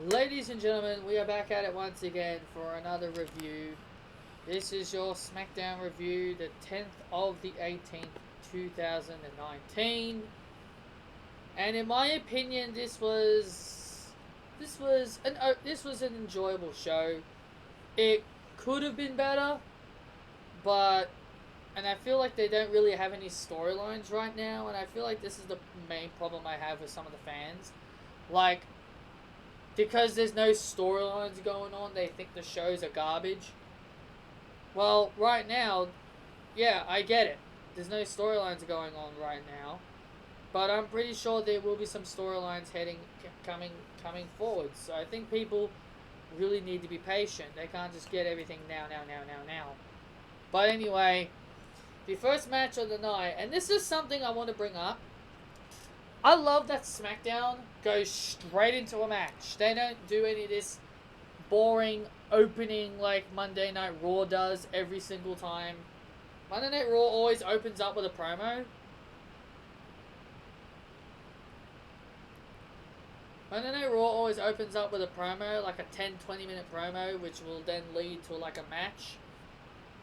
Ladies and gentlemen, we are back at it once again for another review. This is your Smackdown review, the 10th of the 18th, 2019. And in my opinion, this was an enjoyable show. It could have been better, but and I feel like they don't really have any storylines right now, and I feel like this is the main problem I have with some of the fans. Like, because there's no storylines going on, they think the shows are garbage. Well, right now, yeah, I get it. There's no storylines going on right now, but I'm pretty sure there will be some storylines coming forward. So I think people really need to be patient. They can't just get everything now. But anyway, the first match of the night, and this is something I want to bring up. I love that SmackDown goes straight into a match. They don't do any of this boring opening like Monday Night Raw does every single time. Monday Night Raw always opens up with a promo. Monday Night Raw always opens up with a promo, like a 10-20 minute promo, which will then lead to like a match.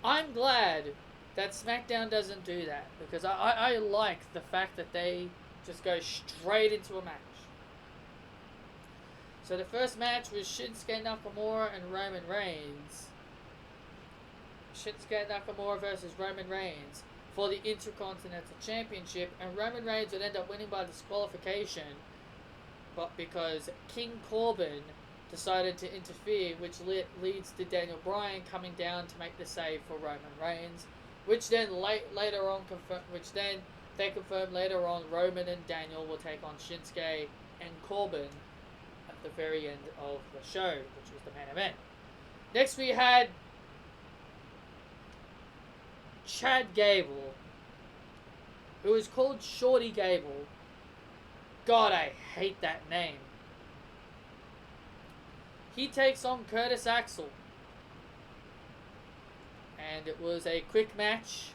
I'm glad that SmackDown doesn't do that, because I like the fact that they just go straight into a match. So the first match was Shinsuke Nakamura and Roman Reigns. Shinsuke Nakamura versus Roman Reigns for the Intercontinental Championship, and Roman Reigns would end up winning by disqualification, but because King Corbin decided to interfere, which leads to Daniel Bryan coming down to make the save for Roman Reigns, which then they confirmed later on Roman and Daniel will take on Shinsuke and Corbin at the very end of the show, which was the main event. Next we had Chad Gable, who is called Shorty Gable. God, I hate that name. He takes on Curtis Axel. And it was a quick match.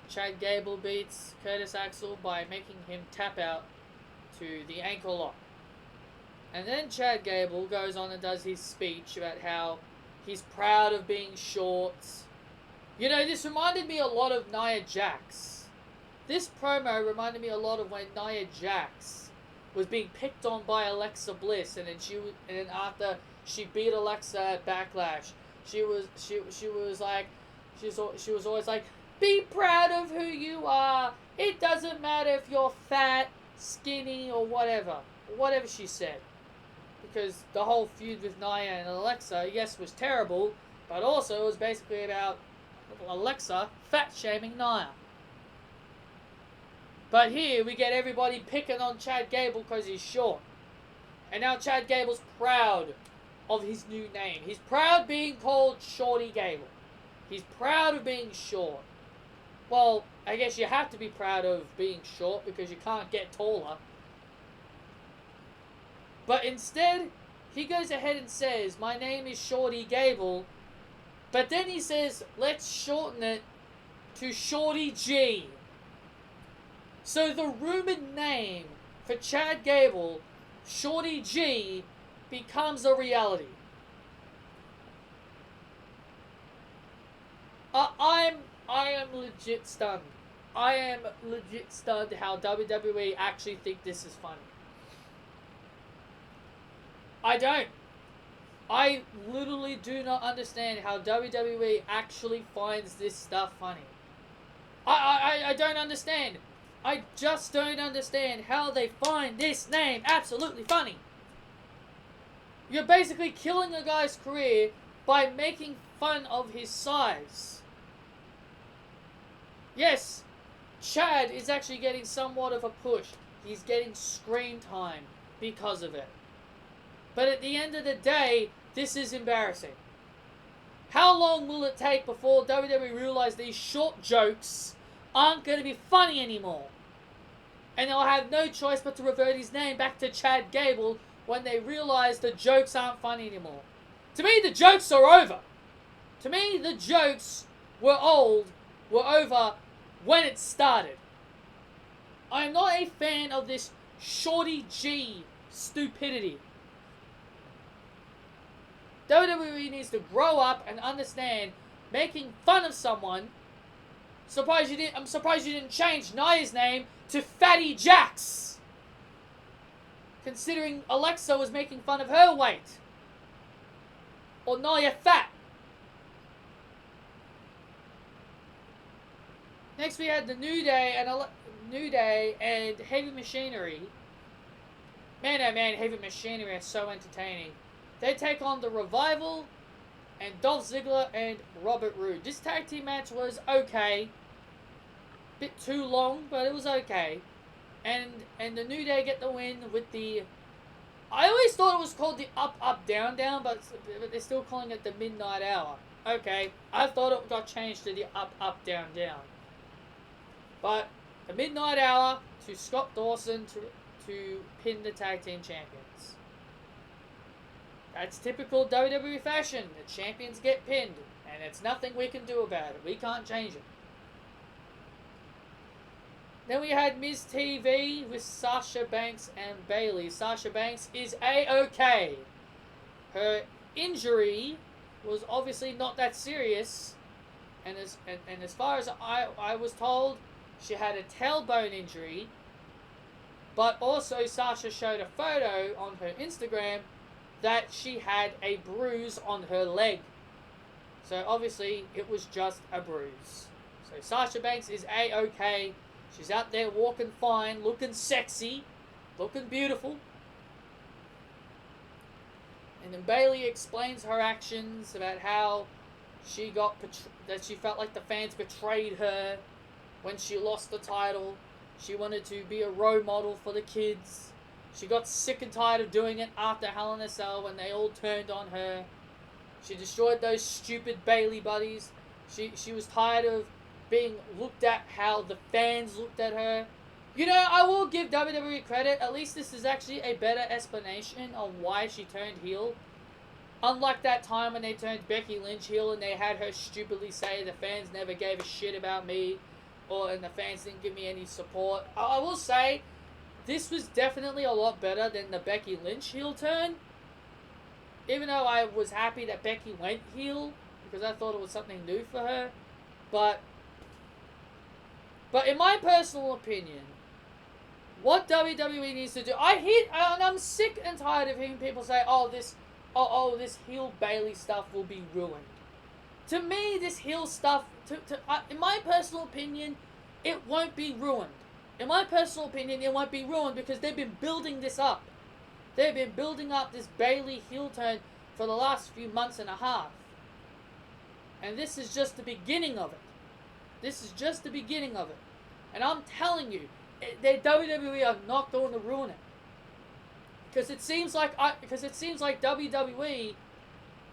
Chad Gable beats Curtis Axel by making him tap out to the ankle lock. And then Chad Gable goes on and does his speech about how he's proud of being short. You know, this reminded me a lot of Nia Jax. This promo reminded me a lot of when Nia Jax was being picked on by Alexa Bliss, and then after she beat Alexa at Backlash, she was always like, be proud of who you are. It doesn't matter if you're fat, skinny, or whatever. Whatever she said. Because the whole feud with Nia and Alexa, yes, was terrible, but also it was basically about Alexa fat-shaming Nia. But here we get everybody picking on Chad Gable because he's short. And now Chad Gable's proud of his new name. He's proud being called Shorty Gable. He's proud of being short. Well, I guess you have to be proud of being short because you can't get taller. But instead, he goes ahead and says, my name is Shorty Gable. But then he says, let's shorten it to Shorty G. So the rumored name for Chad Gable, Shorty G, becomes a reality. I am legit stunned. I am legit stunned how WWE actually think this is funny. I don't. I literally do not understand how WWE actually finds this stuff funny. I don't understand. I just don't understand how they find this name absolutely funny. You're basically killing a guy's career by making fun of his size. Yes, Chad is actually getting somewhat of a push. He's getting screen time because of it. But at the end of the day, this is embarrassing. How long will it take before WWE realize these short jokes aren't going to be funny anymore? And they'll have no choice but to revert his name back to Chad Gable when they realize the jokes aren't funny anymore. To me, the jokes are over. To me, the jokes were over when it started. I'm not a fan of this Shorty G stupidity. WWE needs to grow up and understand making fun of someone. I'm surprised you didn't change Nia's name to Fatty Jax, considering Alexa was making fun of her weight. Or Nia Fat. Next we had the New Day and Heavy Machinery. Man, oh man, Heavy Machinery are so entertaining. They take on the Revival and Dolph Ziggler and Robert Roode. This tag team match was okay. Bit too long, but it was okay. And the New Day get the win with the... I always thought it was called the Up, Up, Down, Down, but they're still calling it the Midnight Hour. Okay, I thought it got changed to the Up, Up, Down, Down. But the Midnight Hour to Scott Dawson to pin the tag team champions. That's typical WWE fashion. The champions get pinned, and it's nothing we can do about it. We can't change it. Then we had Miz TV with Sasha Banks and Bayley. Sasha Banks is A-OK. Her injury was obviously not that serious, and as far as I was told, she had a tailbone injury. But also Sasha showed a photo on her Instagram that she had a bruise on her leg. So obviously it was just a bruise. So Sasha Banks is A-OK. She's out there walking fine, looking sexy, looking beautiful. And then Bayley explains her actions about how she that she felt like the fans betrayed her when she lost the title. She wanted to be a role model for the kids. She got sick and tired of doing it after Hell in a Cell when they all turned on her. She destroyed those stupid Bayley buddies. She was tired of being looked at how the fans looked at her. You know, I will give WWE credit. At least this is actually a better explanation on why she turned heel. Unlike that time when they turned Becky Lynch heel and they had her stupidly say the fans never gave a shit about me, and the fans didn't give me any support. I will say, this was definitely a lot better than the Becky Lynch heel turn. Even though I was happy that Becky went heel, because I thought it was something new for her. But in my personal opinion, what WWE needs to do, and I'm sick and tired of hearing people say, this heel Bayley stuff will be ruined. To me, this heel stuff, in my personal opinion, it won't be ruined. In my personal opinion, it won't be ruined because they've been building this up. They've been building up this Bayley heel turn for the last few months and a half. And this is just the beginning of it. This is just the beginning of it. And I'm telling you, WWE are not going to ruin it. Because it seems like WWE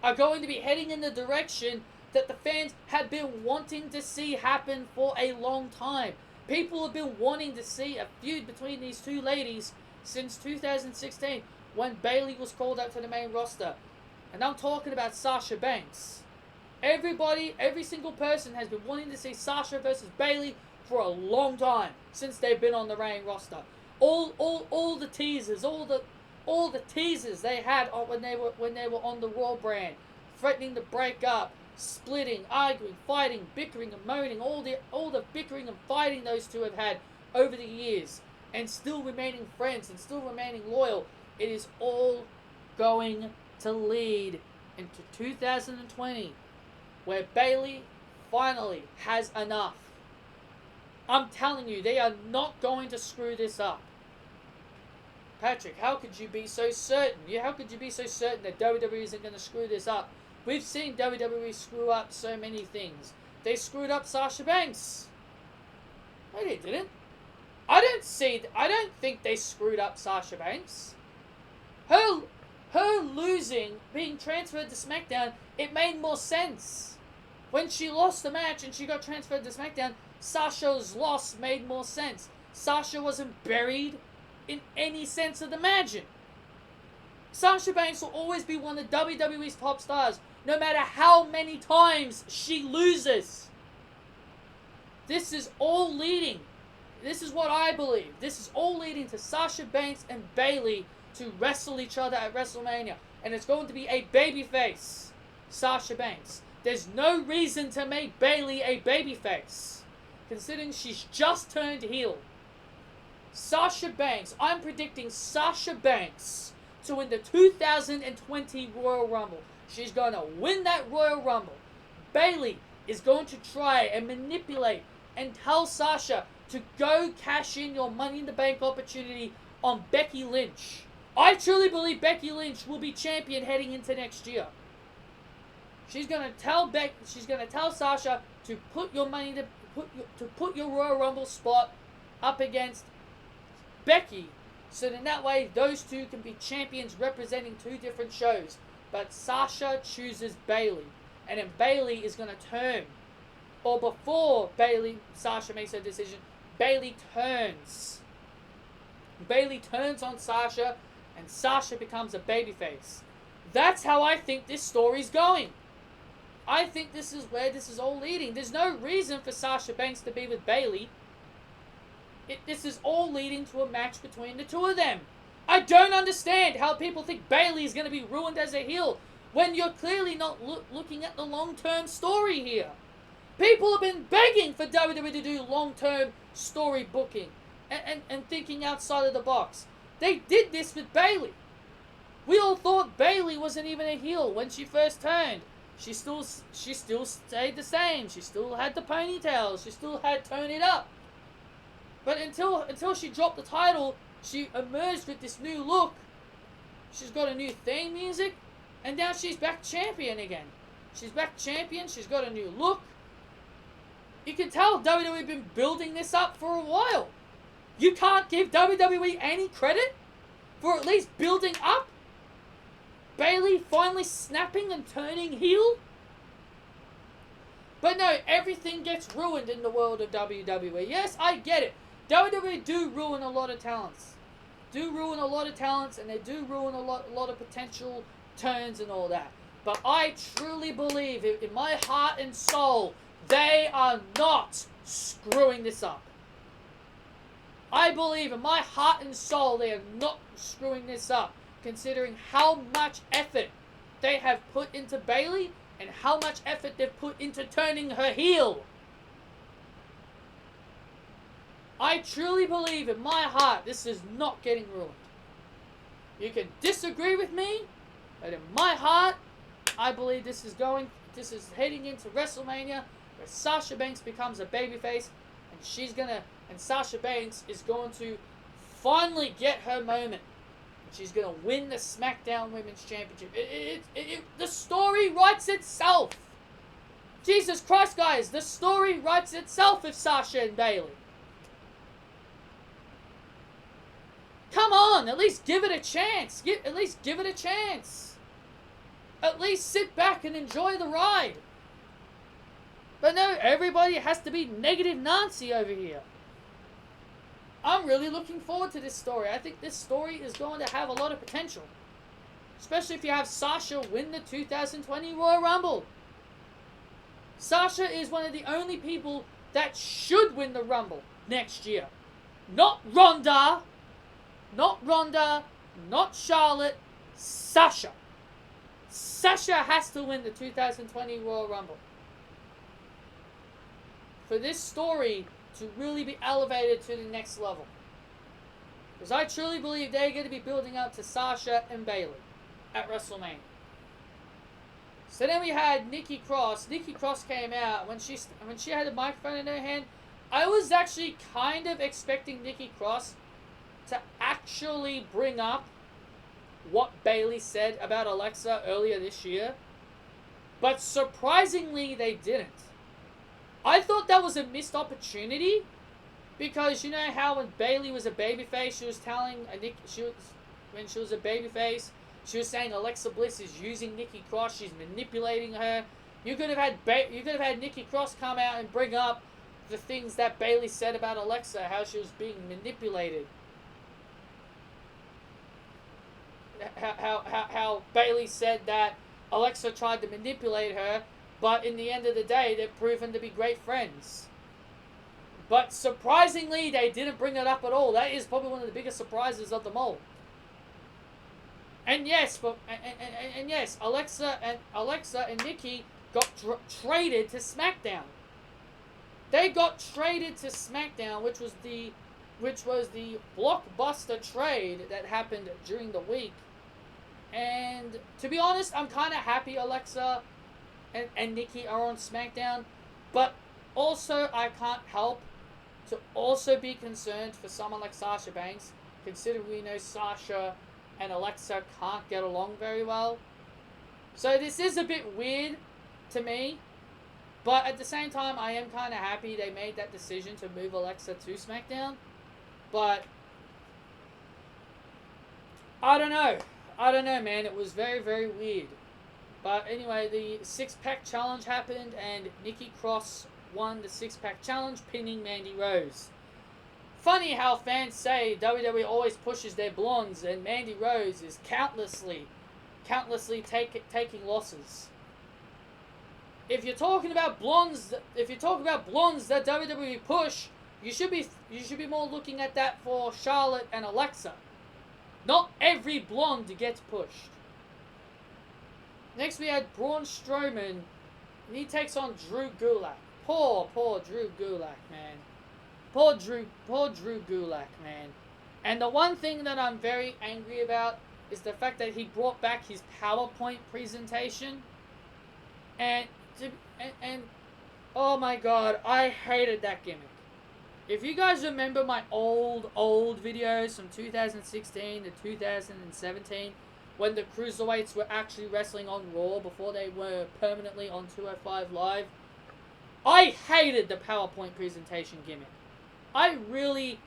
are going to be heading in the direction that the fans have been wanting to see happen for a long time. People have been wanting to see a feud between these two ladies since 2016 when Bayley was called up to the main roster. And I'm talking about Sasha Banks. Every single person has been wanting to see Sasha versus Bayley for a long time since they've been on the main roster. All the teasers, all the teasers they had when they were on the Raw brand, threatening to break up, splitting, arguing, fighting, bickering and moaning, all the bickering and fighting those two have had over the years, and still remaining friends and still remaining loyal. It is all going to lead into 2020, where Bayley finally has enough. I'm telling you, they are not going to screw this up. Patrick, how could you be so certain? How could you be so certain that WWE isn't going to screw this up? We've seen WWE screw up so many things. They screwed up Sasha Banks. No, they didn't. I don't think they screwed up Sasha Banks. Her losing, being transferred to Smackdown, it made more sense. When she lost the match and she got transferred to Smackdown, Sasha's loss made more sense. Sasha wasn't buried in any sense of the margin. Sasha Banks will always be one of WWE's top stars, no matter how many times she loses. This is all leading. This is what I believe. This is all leading to Sasha Banks and Bayley to wrestle each other at WrestleMania. And it's going to be a babyface, Sasha Banks. There's no reason to make Bayley a babyface, considering she's just turned heel. Sasha Banks, I'm predicting Sasha Banks to win the 2020 Royal Rumble. She's going to win that Royal Rumble. Bayley is going to try and manipulate and tell Sasha to go cash in your Money in the Bank opportunity on Becky Lynch. I truly believe Becky Lynch will be champion heading into next year. She's gonna tell Sasha to put your put your Royal Rumble spot up against Becky, so then that way those two can be champions representing two different shows. But Sasha chooses Bayley, and then Bayley is gonna turn, or before Sasha makes her decision, Bayley turns. Bayley turns on Sasha, and Sasha becomes a babyface. That's how I think this story's going. I think this is where this is all leading. There's no reason for Sasha Banks to be with Bayley. This is all leading to a match between the two of them. I don't understand how people think Bayley is going to be ruined as a heel when you're clearly not looking at the long-term story here. People have been begging for WWE to do long-term story booking and thinking outside of the box. They did this with Bayley. We all thought Bayley wasn't even a heel when she first turned. She still stayed the same. She still had the ponytails. She still had Turn It Up. But until she dropped the title, she emerged with this new look. She's got a new theme music, and now she's back champion again. She's back champion. She's got a new look. You can tell WWE been building this up for a while. You can't give WWE any credit for at least building up Bayley finally snapping and turning heel. But no, everything gets ruined in the world of WWE. Yes, I get it. WWE do ruin a lot of talents. And they do ruin a lot of potential turns and all that. But I truly believe, in my heart and soul, they are not screwing this up. I believe in my heart and soul they are not screwing this up, considering how much effort they have put into Bayley and how much effort they've put into turning her heel. I truly believe in my heart this is not getting ruined. You can disagree with me, but in my heart, I believe this is heading into WrestleMania, where Sasha Banks becomes a babyface, and Sasha Banks is going to finally get her moment. She's going to win the Smackdown Women's Championship. The story writes itself. Jesus Christ, guys, the story writes itself with Sasha and Bayley. Come on, at least give it a chance. At least give it a chance. At least sit back and enjoy the ride. But no, everybody has to be negative Nancy over here. I'm really looking forward to this story. I think this story is going to have a lot of potential. Especially if you have Sasha win the 2020 Royal Rumble. Sasha is one of the only people that should win the Rumble next year. Not Ronda. Not Charlotte. Sasha. Sasha has to win the 2020 Royal Rumble. For this story to really be elevated to the next level. Because I truly believe they're going to be building up to Sasha and Bayley at WrestleMania. So then we had Nikki Cross. Nikki Cross came out when she had a microphone in her hand. I was actually kind of expecting Nikki Cross to actually bring up what Bayley said about Alexa earlier this year. But surprisingly, they didn't. I thought that was a missed opportunity, because you know how when Bayley was a babyface, she was telling when she was a babyface, she was saying Alexa Bliss is using Nikki Cross, she's manipulating her. You could have had Nikki Cross come out and bring up the things that Bayley said about Alexa, how she was being manipulated. How Bayley said that Alexa tried to manipulate her, but in the end of the day, they've proven to be great friends. But surprisingly, they didn't bring it up at all. That is probably one of the biggest surprises of them all. And yes, and yes, Alexa and Nikki got traded to SmackDown. They got traded to SmackDown, which was the blockbuster trade that happened during the week. And to be honest, I'm kind of happy Alexa and Nikki are on SmackDown, but also I can't help to also be concerned for someone like Sasha Banks, considering we know Sasha and Alexa can't get along very well. So this is a bit weird to me, but at the same time, I am kind of happy they made that decision to move Alexa to SmackDown. But I don't know, man. It was very, very weird. But anyway, the six-pack challenge happened, and Nikki Cross won the six-pack challenge, pinning Mandy Rose. Funny how fans say WWE always pushes their blondes, and Mandy Rose is countlessly taking losses. If you're talking about blondes that WWE push, you should be more looking at that for Charlotte and Alexa. Not every blonde gets pushed. Next we had Braun Strowman, and he takes on Drew Gulak. Poor Drew Gulak, man. Poor Drew Gulak, man. And the one thing that I'm very angry about is the fact that he brought back his PowerPoint presentation. And oh my god, I hated that gimmick. If you guys remember my old videos from 2016 to 2017, when the Cruiserweights were actually wrestling on Raw before they were permanently on 205 Live, I hated the PowerPoint presentation gimmick. I really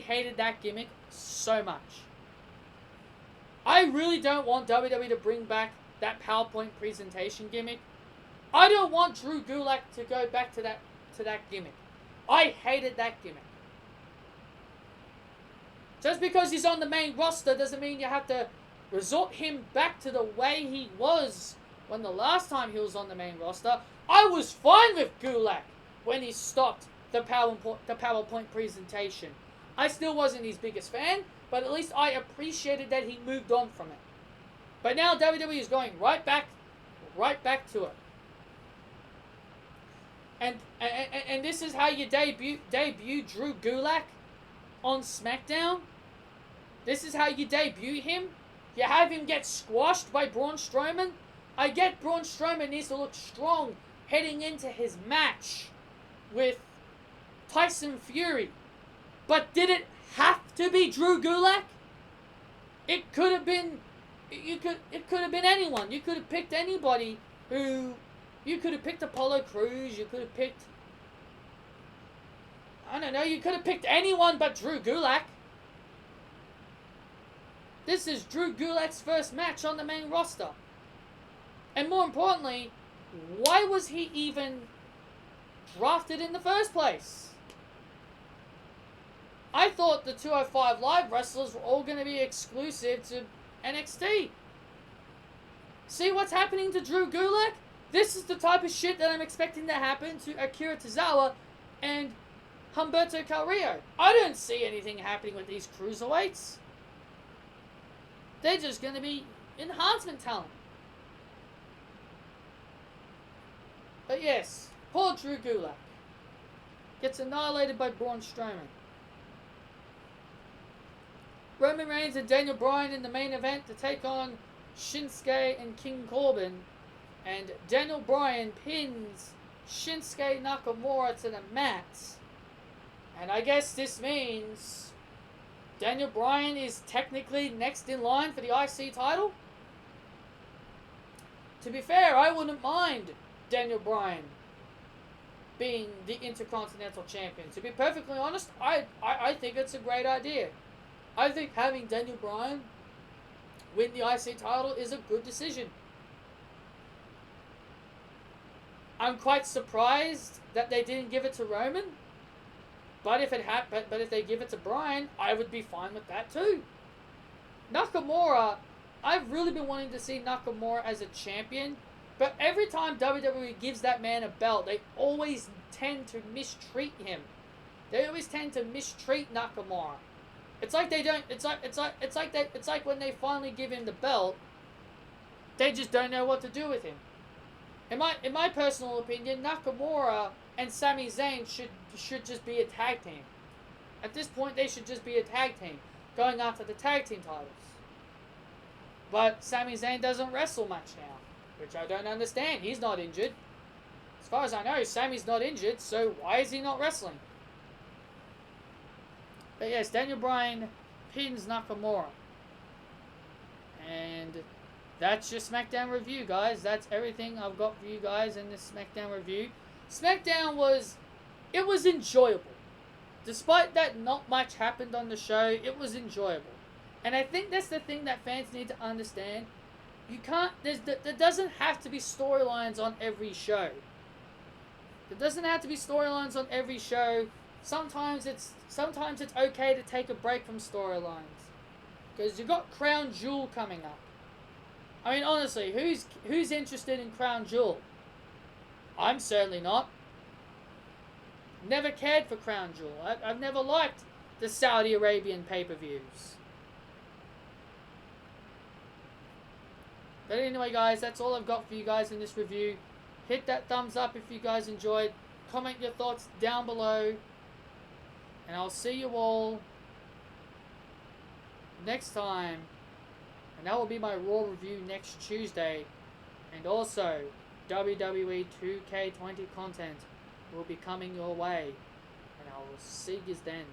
hated that gimmick so much. I really don't want WWE to bring back that PowerPoint presentation gimmick. I don't want Drew Gulak to go back to that gimmick. I hated that gimmick. Just because he's on the main roster doesn't mean you have to resort him back to the way he was when the last time he was on the main roster. I was fine with Gulak when he stopped the PowerPoint presentation. I still wasn't his biggest fan, but at least I appreciated that he moved on from it. But now WWE is going right back to it. And this is how you debut Drew Gulak on SmackDown. This is how you debut him. You have him get squashed by Braun Strowman. I get Braun Strowman needs to look strong heading into his match with Tyson Fury. But did it have to be Drew Gulak? It could have been anyone. You could have picked anybody who... You could have picked Apollo Crews. You could have picked... I don't know. You could have picked anyone but Drew Gulak. This is Drew Gulak's first match on the main roster. And more importantly, why was he even drafted in the first place? I thought the 205 Live wrestlers were all going to be exclusive to NXT. See what's happening to Drew Gulak? This is the type of shit that I'm expecting to happen to Akira Tozawa and Humberto Carrillo. I don't see anything happening with these cruiserweights. They're just going to be enhancement talent. But yes, poor Drew Gulak gets annihilated by Braun Strowman. Roman Reigns and Daniel Bryan in the main event to take on Shinsuke and King Corbin. And Daniel Bryan pins Shinsuke Nakamura to the mat. And I guess this means Daniel Bryan is technically next in line for the IC title. To be fair, I wouldn't mind Daniel Bryan being the Intercontinental Champion. To be perfectly honest, I think it's a great idea. I think having Daniel Bryan win the IC title is a good decision. I'm quite surprised that they didn't give it to Roman. But if they give it to Bryan, I would be fine with that too. Nakamura, I've really been wanting to see Nakamura as a champion, but every time WWE gives that man a belt, they always tend to mistreat him. They always tend to mistreat Nakamura. It's like they don't. It's like when they finally give him the belt, they just don't know what to do with him. In my personal opinion, Nakamura and Sami Zayn should just be a tag team. At this point, they should just be a tag team, going after the tag team titles. But Sami Zayn doesn't wrestle much now, which I don't understand. He's not injured. As far as I know, Sami's not injured, so why is he not wrestling? But yes, Daniel Bryan pins Nakamura. And that's your Smackdown review, guys. That's everything I've got for you guys in this Smackdown review. Smackdown was enjoyable. Despite that not much happened on the show, it was enjoyable. And I think that's the thing that fans need to understand. You can't, there doesn't have to be storylines on every show. There doesn't have to be storylines on every show. Sometimes it's okay to take a break from storylines. Because you've got Crown Jewel coming up. I mean, honestly, who's interested in Crown Jewel? I'm certainly not. Never cared for Crown Jewel. I've never liked the Saudi Arabian pay-per-views. But anyway, guys, that's all I've got for you guys in this review. Hit that thumbs up if you guys enjoyed. Comment your thoughts down below. And I'll see you all next time. And that will be my Raw review next Tuesday. And also, WWE 2K20 content will be coming your way. And I will see you then.